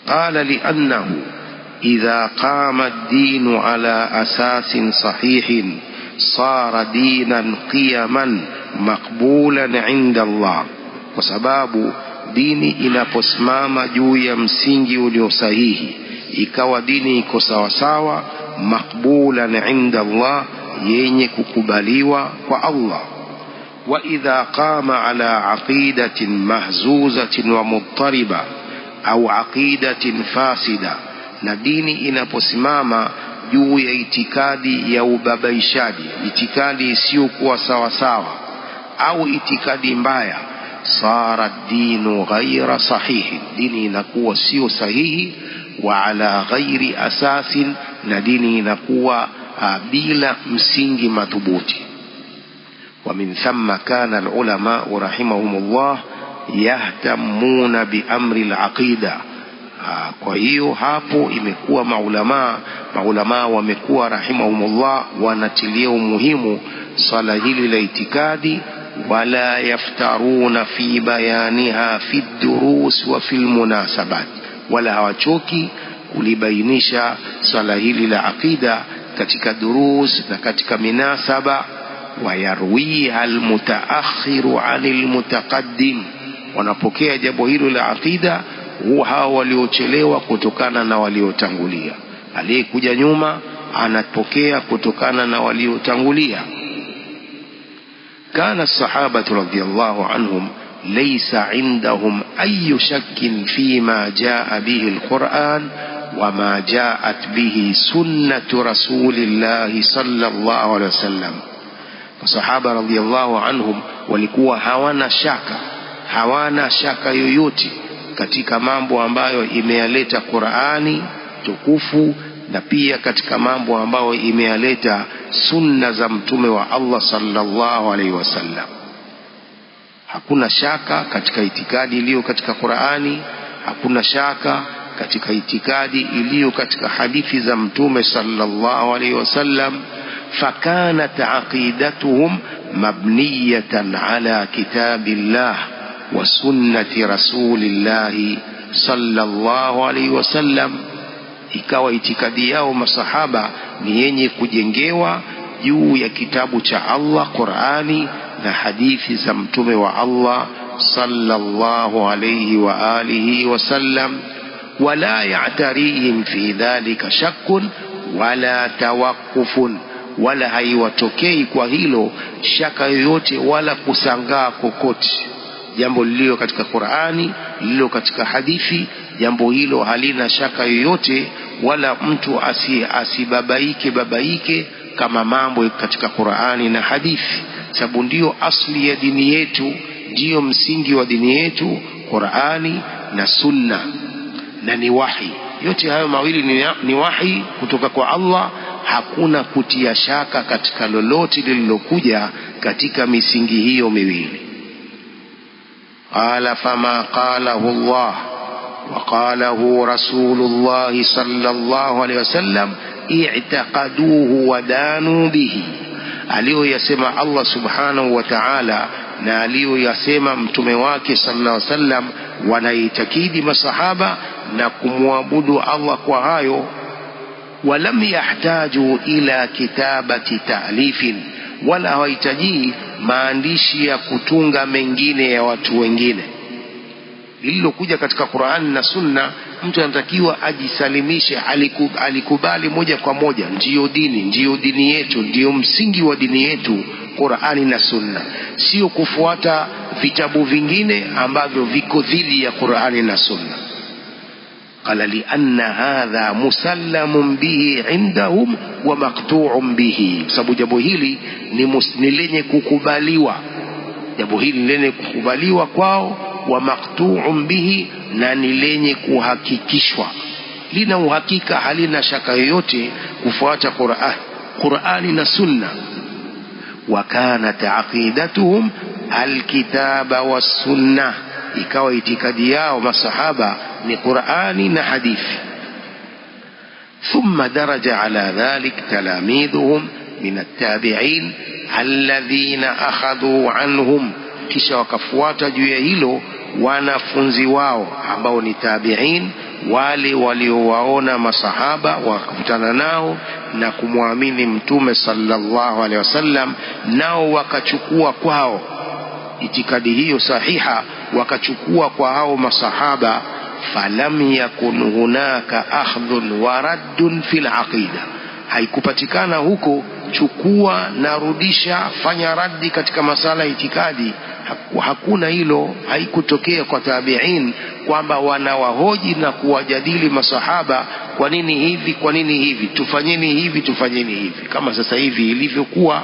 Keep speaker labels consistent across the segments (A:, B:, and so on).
A: قال لأنه إذا قام الدين على أساس صحيح صار دينا قيما مقبولا عند الله. kwa sababu dini inaposimama juu ya msingi ulio sahihi, ikawa dini iko sawa sawa, maqbulan inda Allah, yenye kukubaliwa kwa Allah. wa idha qama ala aqidatin mahzuzatin wa muttariba au aqidatin fasida, na dini inaposimama juu ya itikadi ya ubabaishaji, itikadi isiyokuwa sawa sawa au itikadi mbaya, sara dinu ghaira sahihi, dini inakuwa sio sahihi, wa ala ghairi asasin, na dini inakuwa bila msingi madhubuti. wa min thumma kana alulama rahimahumullah yahtamuna bi amri alaqida. Kwa hiyo hapo imekuwa maulama wamekuwa rahimahumullah wanatilia umuhimu swala hili la itikadi, wala yaftaruna fi bayaniha fi durus wa fil munasabat, wala hawachoki kulibainisha swala hili la aqida katika durus na katika minasaba. wayarwiha almutaakhiru anil mutaqaddim, wanapokea jambo hilo la aqida hao waliochelewa kutokana na waliotangulia. Aliyekuja nyuma anapokea kutokana na waliotangulia. kana as-sahabatu radhiyallahu anhum laysa indahum ayu shakkin fima jaa bihi al-Qur'an wama jaat bihi sunnatu rasulillahi sallallahu alaihi wasallam. Sahaba radhiyallahu anhum walikuwa hawana shaka yoyote katika mambo ambayo imeyaleta Qur'ani tukufu, na pia katika mambo ambayo imeyaleta sunna za mtume wa Allah sallallahu alaihi wasallam. Hakuna shaka katika itikadi iliyo katika Qur'ani, hakuna shaka katika itikadi iliyo katika hadithi za mtume sallallahu alaihi wasallam. fakanat aqidatuhum mabniyatan ala kitabillah wa sunnati rasulillahi sallallahu alaihi wasallam, ikawa itikadi yao masahaba ni yenye kujengewa juu ya kitabu cha Allah Qur'ani na hadithi za mtume wa Allah sallallahu alaihi wa alihi wasallam. wala ya'tarihim fi dhalika shakkun wala tawaqqufun, wala haiwatokei kwa hilo shaka yoyote wala kusangaa kokote. Jambo lililo katika Qur'ani, lililo katika hadithi, jambo hilo halina shaka yoyote, wala mtu asibabaike kama mambo katika Qur'ani na hadithi, sababu ndio asli ya dini yetu, ndio msingi wa dini yetu, Qur'ani na sunna, na ni wahi. Yote hayo mawili ni wahi kutoka kwa Allah. Hakuna kutia shaka katika lolote lililokuja katika misingi hiyo miwili. قال فما قاله الله وقاله رسول الله صلى الله عليه وسلم اعتقدوه ودانوا به. aliyoyasema Allah subhanahu wa ta'ala na aliyoyasema mtume wake sallallahu alaihi wasallam, wanaitakidi masahaba na kumwabudu Allah kwa hayo. walam yahtaju ila kitabati ta'lifin, wala hawahitaji maandishi ya kutunga mengine ya watu wengine. Lililokuja katika Qur'an na Sunna, mtu anatakiwa ajisalimishe, alikubali moja kwa moja, ndiyo dini yetu, ndiyo msingi wa dini yetu, Qur'ani na Sunna, sio kufuata vitabu vingine ambavyo viko dhidi ya Qur'ani na Sunna. qala li anna hadha musallamun bihi indahum wa maqtu'un bihi, sababu jambo hili ni lenye kukubaliwa, jambo hili lenye kukubaliwa kwao, wa maqtu'un bihi, na ni lenye kuhakikishwa, lina uhakika, halina shaka yoyote kufuata Qur'ani na Sunna. wa kanat aqidatuhum alkitaba was sunnah, ikawa itikadi yao masahaba ni Qur'ani na hadithi. ثم درج على ذلك تلاميذهم من التابعين الذين أخذوا عنهم, kisha wakafuata juu ya hilo wanafunzi wao ambao ni tabi'in, wale waliowaona masahaba wakakutana nao na kumwamini mtume sallallahu alaihi wasallam, nao wakachukua kwao itikadi hiyo sahiha, wakachukua kwa hao masahaba. Falam yakun hunaka akhdhun wa raddun fil aqida, haikupatikana huko chukua na rudisha, fanya raddi katika masala ya itikadi. Hakuna hilo, haikutokea kwa tabi'in kwamba wanawahoji na kuwajadili masahaba, kwa nini hivi, kwa nini hivi, tufanyeni hivi, tufanyeni hivi, kama sasa hivi ilivyokuwa.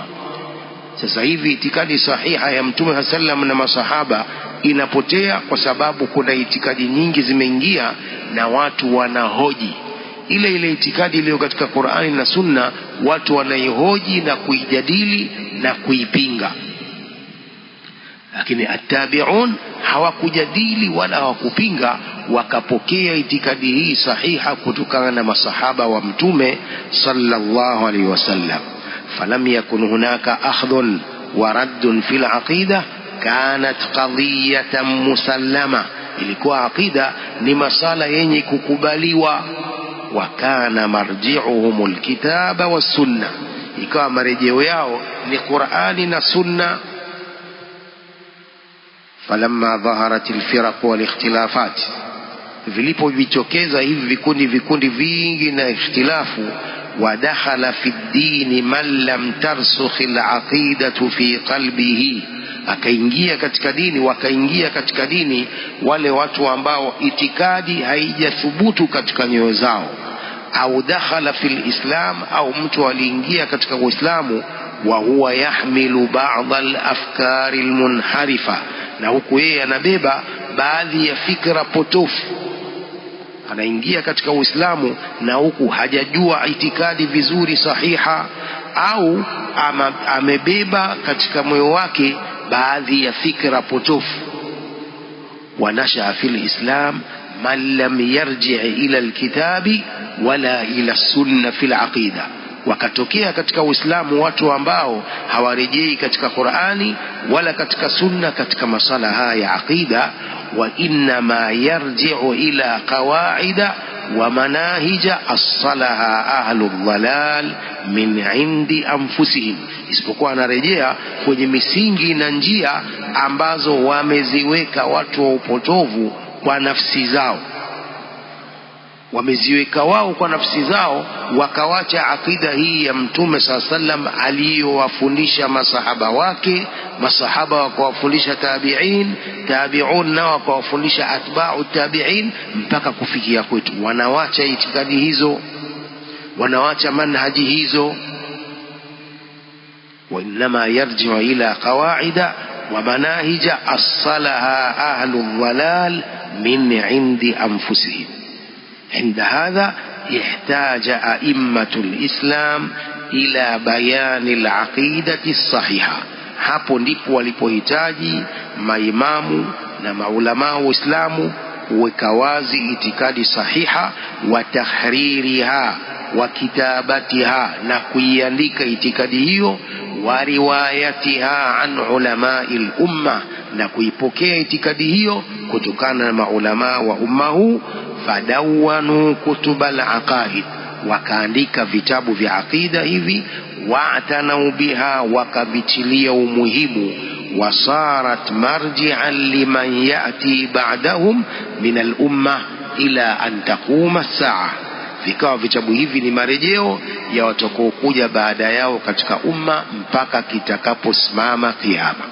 A: Sasa hivi itikadi sahiha ya mtume sallam na masahaba inapotea kwa sababu kuna itikadi nyingi zimeingia na watu wanahoji ile itikadi iliyo katika Qur'ani na Sunna, watu wanaihoji na kuijadili na kuipinga. Lakini at-tabi'un hawakujadili wala hawakupinga, wakapokea itikadi hii sahiha kutokana na masahaba wa mtume sallallahu alaihi wasallam. Falam yakun hunaka akhdhun wa raddun fil aqida, kanat qadiyatan musallama, ilikuwa aqida ni masala yenye kukubaliwa. Wa kana marji'uhum alkitaba was sunna, ikawa marejeo yao ni Qur'ani na Sunna. Falamma dhaharat alfiraq wal ikhtilafat, vilipojitokeza hivi vikundi vingi na ikhtilafu, ودخل في الدين من لم ترسخ العقيدة في قلبه, akaingia katika dini, wakaingia katika dini wale watu ambao itikadi haijathubutu katika nyoyo zao. Au dakhala fil islam, au mtu aliingia katika Uislamu wa huwa yahmilu ba'd al-afkar al-munharifa, na huku yeye anabeba baadhi ya fikra potofu. Anaingia katika Uislamu na huku hajajua itikadi vizuri sahiha, au amebeba katika moyo wake baadhi ya fikra potofu. Wanashaa fil islam man lam yarji' ila alkitabi wala ila sunna fil aqida, wakatokea katika Uislamu watu ambao hawarejei katika Qur'ani wala katika Sunna katika masala haya ya aqida. Wa innama yarji'u ila qawaida wa manahija as-salaha ahlu dhalal min indi anfusihim, isipokuwa anarejea kwenye misingi na njia ambazo wameziweka watu wa upotovu kwa nafsi zao, wameziweka wao kwa nafsi zao, wakawacha akida hii ya mtume sallam aliyowafundisha masahaba wake, masahaba wakawafundisha tabi'in, tabi'un nao wakawafundisha atba'u tabi'in, mpaka kufikia kwetu. Wanawacha itikadi hizo, wanawacha manhaji hizo. Wa inma yarji'u ila qawaida wa manahija as-salaha ahlu dhalal min indi anfusihim. عند هذا احتاج أئمة الإسلام إلى بيان العقيدة الصحيحة. hapo ndipo walipohitaji maimamu na maulama wa Uislamu kuweka wazi itikadi sahiha, wa tahririha wa kitabatiha, na kuiandika itikadi hiyo, wa riwayatiha an ulama'il umma, na kuipokea itikadi hiyo kutokana na maulama wa umma huu. Fadawanu kutubal aqaid, wakaandika vitabu vya aqida hivi. Wa'tanau biha, wakavitilia umuhimu. Wasarat marji'an liman ya'ti ba'dahum min al-umma ila an taquma as-sa'a, vikawa vitabu hivi ni marejeo ya watakaokuja baada yao katika umma mpaka kitakaposimama kiyama.